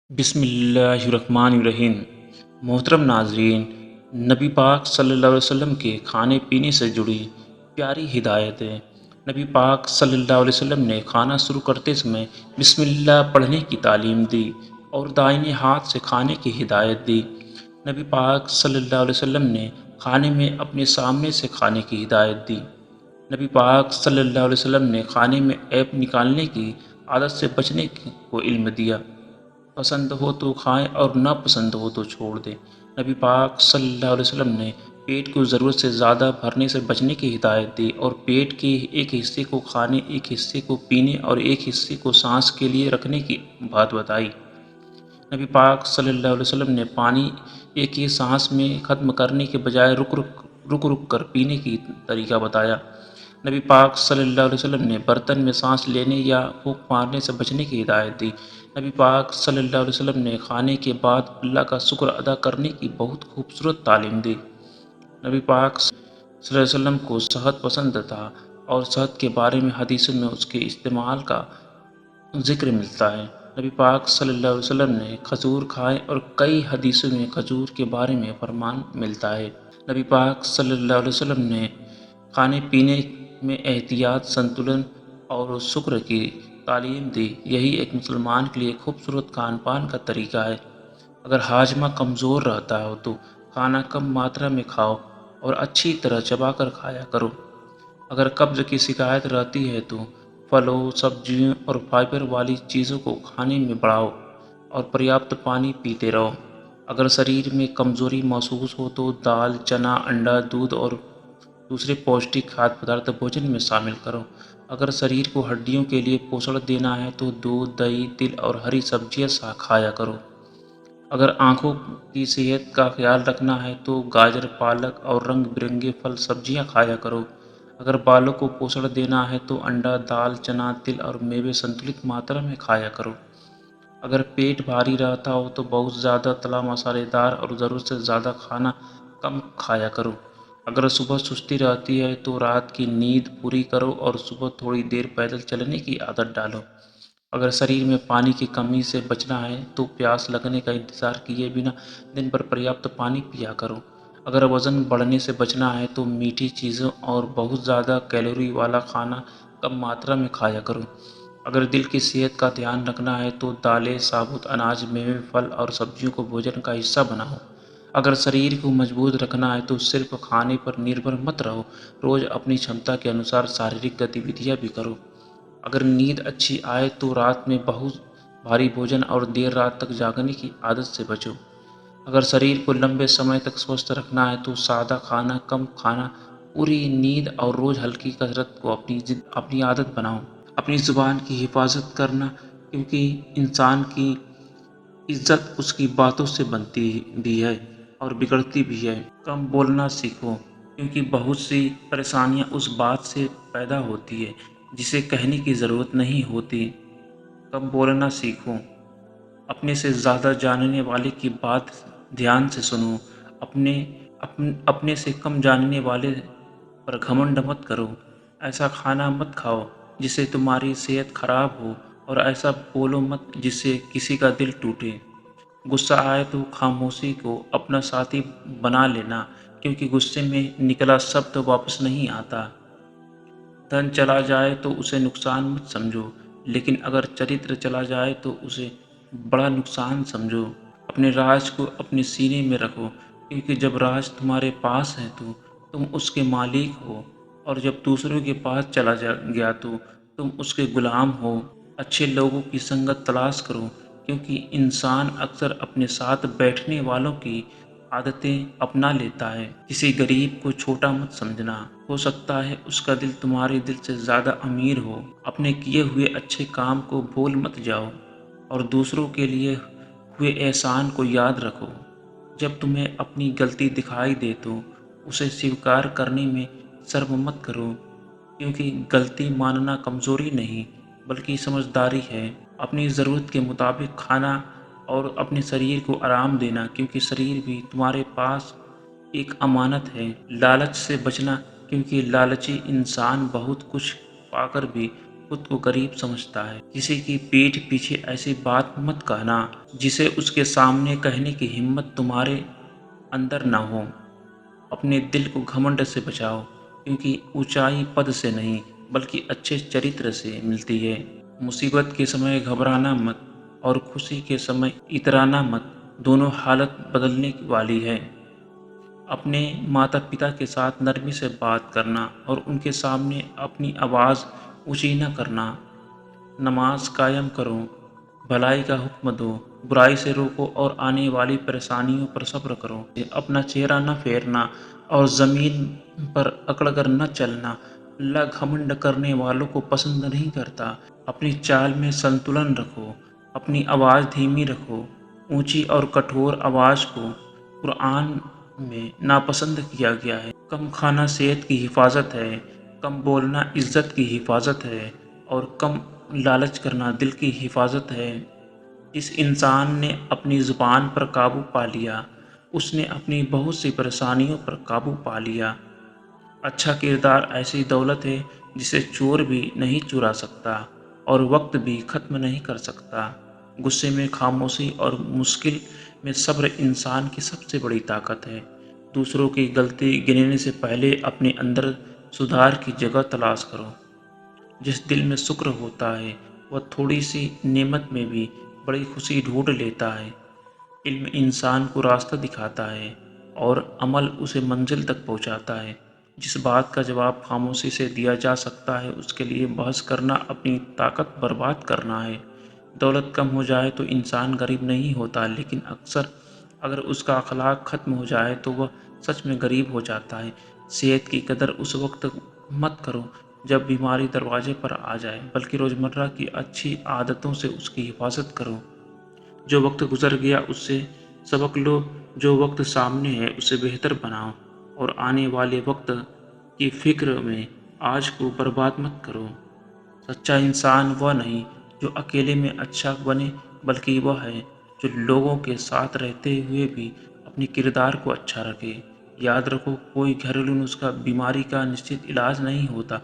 بسم اللہ الرحمن الرحیم۔ محترم ناظرین، نبی پاک صلی اللہ علیہ وسلم کے کھانے پینے سے جڑی پیاری ہدایتیں۔ نبی پاک صلی اللہ علیہ وسلم نے کھانا شروع کرتے سمے بسم اللہ پڑھنے کی تعلیم دی اور دائیں ہاتھ سے کھانے کی ہدایت دی۔ نبی پاک صلی اللہ علیہ وسلم نے کھانے میں اپنے سامنے سے کھانے کی ہدایت دی۔ نبی پاک صلی اللہ علیہ وسلم نے کھانے میں ایپ نکالنے کی عادت سے بچنے کو علم دیا۔ پسند ہو تو کھائیں اور نہ پسند ہو تو چھوڑ دیں۔ نبی پاک صلی اللہ علیہ وسلم نے پیٹ کو ضرورت سے زیادہ بھرنے سے بچنے کی ہدایت دی اور پیٹ کے ایک حصے کو کھانے، ایک حصے کو پینے اور ایک حصے کو سانس کے لیے رکھنے کی بات بتائی۔ نبی پاک صلی اللہ علیہ وسلم نے پانی ایک ہی سانس میں ختم کرنے کے بجائے رک رک کر پینے کی طریقہ بتایا۔ نبی پاک صلی اللہ علیہ وسلم نے برتن میں سانس لینے یا پھونک مارنے سے بچنے کی ہدایت دی۔ نبی پاک صلی اللہ علیہ وسلم نے کھانے کے بعد اللہ کا شکر ادا کرنے کی بہت خوبصورت تعلیم دی۔ نبی پاک صلی اللہ علیہ وسلم کو شہد پسند تھا اور شہد کے بارے میں حدیثوں میں اس کے استعمال کا ذکر ملتا ہے۔ نبی پاک صلی اللہ علیہ وسلم نے کھجور کھائے اور کئی حدیثوں میں کھجور کے بارے میں فرمان ملتا ہے۔ نبی پاک صلی اللہ علیہ وسلم نے کھانے پینے میں احتیاط، سنتلن اور شکر کی تعلیم دی۔ یہی ایک مسلمان کے لیے خوبصورت کھان پان کا طریقہ ہے۔ اگر ہاضمہ کمزور رہتا ہو تو کھانا کم ماترا میں کھاؤ اور اچھی طرح چبا کر کھایا کرو۔ اگر قبض کی شکایت رہتی ہے تو پھلوں، سبزیوں اور فائبر والی چیزوں کو کھانے میں بڑھاؤ اور پریاپت پانی پیتے رہو۔ اگر شریر میں کمزوری محسوس ہو تو دال، چنا، انڈا، دودھ اور دوسرے پوشٹک کھاد پدارتھ بھوجن میں شامل کرو۔ اگر شریر کو ہڈیوں کے لیے پوشن دینا ہے تو دودھ، دہی، تل اور ہری سبزیاں کھایا کرو۔ اگر آنکھوں کی صحت کا خیال رکھنا ہے تو گاجر، پالک اور رنگ برنگے پھل سبزیاں کھایا کرو۔ اگر بالوں کو پوشن دینا ہے تو انڈا، دال، چنا، تل اور میوے سنتلت ماترا میں کھایا کرو۔ اگر پیٹ بھاری رہتا ہو تو بہت زیادہ تلا مسالے دار اور ضرورت سے زیادہ کھانا کم کھایا کرو۔ اگر صبح سستی رہتی ہے تو رات کی نیند پوری کرو اور صبح تھوڑی دیر پیدل چلنے کی عادت ڈالو۔ اگر شریر میں پانی کی کمی سے بچنا ہے تو پیاس لگنے کا انتظار کیے بنا دن بھر پریاپت پانی پیا کرو۔ اگر وزن بڑھنے سے بچنا ہے تو میٹھی چیزوں اور بہت زیادہ کیلوری والا کھانا کم ماترا میں کھایا کرو۔ اگر دل کی صحت کا دھیان رکھنا ہے تو دالیں، ثابوت اناج، میوے، پھل اور سبزیوں کو بھوجن کا حصہ بناؤ۔ اگر شریر کو مضبوط رکھنا ہے تو صرف کھانے پر نربھر مت رہو، روز اپنی چھمتا کے انوسار شاریرک گتیودھیاں بھی کرو۔ اگر نیند اچھی آئے تو رات میں بہت بھاری بھوجن اور دیر رات تک جاگنے کی عادت سے بچو۔ اگر شریر کو لمبے سمے تک سوستھ رکھنا ہے تو سادہ کھانا کم کھانا، پوری نیند اور روز ہلکی کسرت کو اپنی عادت بناؤ۔ اپنی زبان کی حفاظت کرنا، کیونکہ انسان کی عزت اس کی باتوں سے بنتی بھی ہے اور بگڑتی بھی ہے۔ کم بولنا سیکھو، کیونکہ بہت سی پریشانیاں اس بات سے پیدا ہوتی ہے جسے کہنے کی ضرورت نہیں ہوتی۔ کم بولنا سیکھو، اپنے سے زیادہ جاننے والے کی بات دھیان سے سنو، اپنے سے کم جاننے والے پر گھمنڈ مت کرو۔ ایسا کھانا مت کھاؤ جس سے تمہاری صحت خراب ہو اور ایسا بولو مت جس سے کسی کا دل ٹوٹے۔ غصہ آئے تو خاموشی کو اپنا ساتھی بنا لینا، کیونکہ غصے میں نکلا شبد واپس نہیں آتا۔ دھن چلا جائے تو اسے نقصان مت سمجھو، لیکن اگر چرتر چلا جائے تو اسے بڑا نقصان سمجھو۔ اپنے راز کو اپنے سینے میں رکھو، کیونکہ جب راز تمہارے پاس ہے تو تم اس کے مالک ہو، اور جب دوسروں کے پاس چلا گیا تو تم اس کے غلام ہو۔ اچھے لوگوں کی سنگت تلاش کرو، کیونکہ انسان اکثر اپنے ساتھ بیٹھنے والوں کی عادتیں اپنا لیتا ہے۔ کسی غریب کو چھوٹا مت سمجھنا، ہو سکتا ہے اس کا دل تمہارے دل سے زیادہ امیر ہو۔ اپنے کیے ہوئے اچھے کام کو بھول مت جاؤ اور دوسروں کے لیے ہوئے احسان کو یاد رکھو۔ جب تمہیں اپنی غلطی دکھائی دے تو اسے سویکار کرنے میں شرم مت کرو، کیونکہ غلطی ماننا کمزوری نہیں بلکہ سمجھداری ہے۔ اپنی ضرورت کے مطابق کھانا اور اپنے شریر کو آرام دینا، کیونکہ شریر بھی تمہارے پاس ایک امانت ہے۔ لالچ سے بچنا، کیونکہ لالچی انسان بہت کچھ پا کر بھی خود کو غریب سمجھتا ہے۔ کسی کی پیٹھ پیچھے ایسی بات مت کہنا جسے اس کے سامنے کہنے کی ہمت تمہارے اندر نہ ہو۔ اپنے دل کو گھمنڈ سے بچاؤ، کیونکہ اونچائی پد سے نہیں بلکہ اچھے چرتر سے ملتی ہے۔ مصیبت کے سمے گھبرانا مت اور خوشی کے سمے اترانا مت، دونوں حالت بدلنے والی ہے۔ اپنے ماتا پتا کے ساتھ نرمی سے بات کرنا اور ان کے سامنے اپنی آواز اونچی نہ کرنا۔ نماز قائم کرو، بھلائی کا حکم دو، برائی سے روکو اور آنے والی پریشانیوں پر صبر کرو۔ اپنا چہرہ نہ پھیرنا اور زمین پر اکڑ کر نہ چلنا۔ اللہ گھمنڈ کرنے والوں کو پسند نہیں کرتا۔ اپنی چال میں سنتلن رکھو، اپنی آواز دھیمی رکھو۔ اونچی اور کٹھور آواز کو قرآن میں ناپسند کیا گیا ہے۔ کم کھانا صحت کی حفاظت ہے، کم بولنا عزت کی حفاظت ہے اور کم لالچ کرنا دل کی حفاظت ہے۔ جس انسان نے اپنی زبان پر قابو پا لیا، اس نے اپنی بہت سی پریشانیوں پر قابو پا لیا۔ اچھا کردار ایسی دولت ہے جسے چور بھی نہیں چرا سکتا اور وقت بھی ختم نہیں کر سکتا۔ غصے میں خاموشی اور مشکل میں صبر انسان کی سب سے بڑی طاقت ہے۔ دوسروں کی غلطی گننے سے پہلے اپنے اندر سدھار کی جگہ تلاش کرو۔ جس دل میں شکر ہوتا ہے وہ تھوڑی سی نعمت میں بھی بڑی خوشی ڈھونڈ لیتا ہے۔ علم انسان کو راستہ دکھاتا ہے اور عمل اسے منزل تک پہنچاتا ہے۔ جس بات کا جواب خاموشی سے دیا جا سکتا ہے اس کے لیے بحث کرنا اپنی طاقت برباد کرنا ہے۔ دولت کم ہو جائے تو انسان غریب نہیں ہوتا، لیکن اکثر اگر اس کا اخلاق ختم ہو جائے تو وہ سچ میں غریب ہو جاتا ہے۔ صحت کی قدر اس وقت مت کرو جب بیماری دروازے پر آ جائے، بلکہ روزمرہ کی اچھی عادتوں سے اس کی حفاظت کرو۔ جو وقت گزر گیا اس سے سبق لو، جو وقت سامنے ہے اسے بہتر بناؤ اور آنے والے وقت کی فکر میں آج کو برباد مت کرو۔ سچا انسان وہ نہیں جو اکیلے میں اچھا بنے، بلکہ وہ ہے جو لوگوں کے ساتھ رہتے ہوئے بھی اپنے کردار کو اچھا رکھے۔ یاد رکھو، کوئی گھریلو نسخہ بیماری کا نشچت علاج نہیں ہوتا،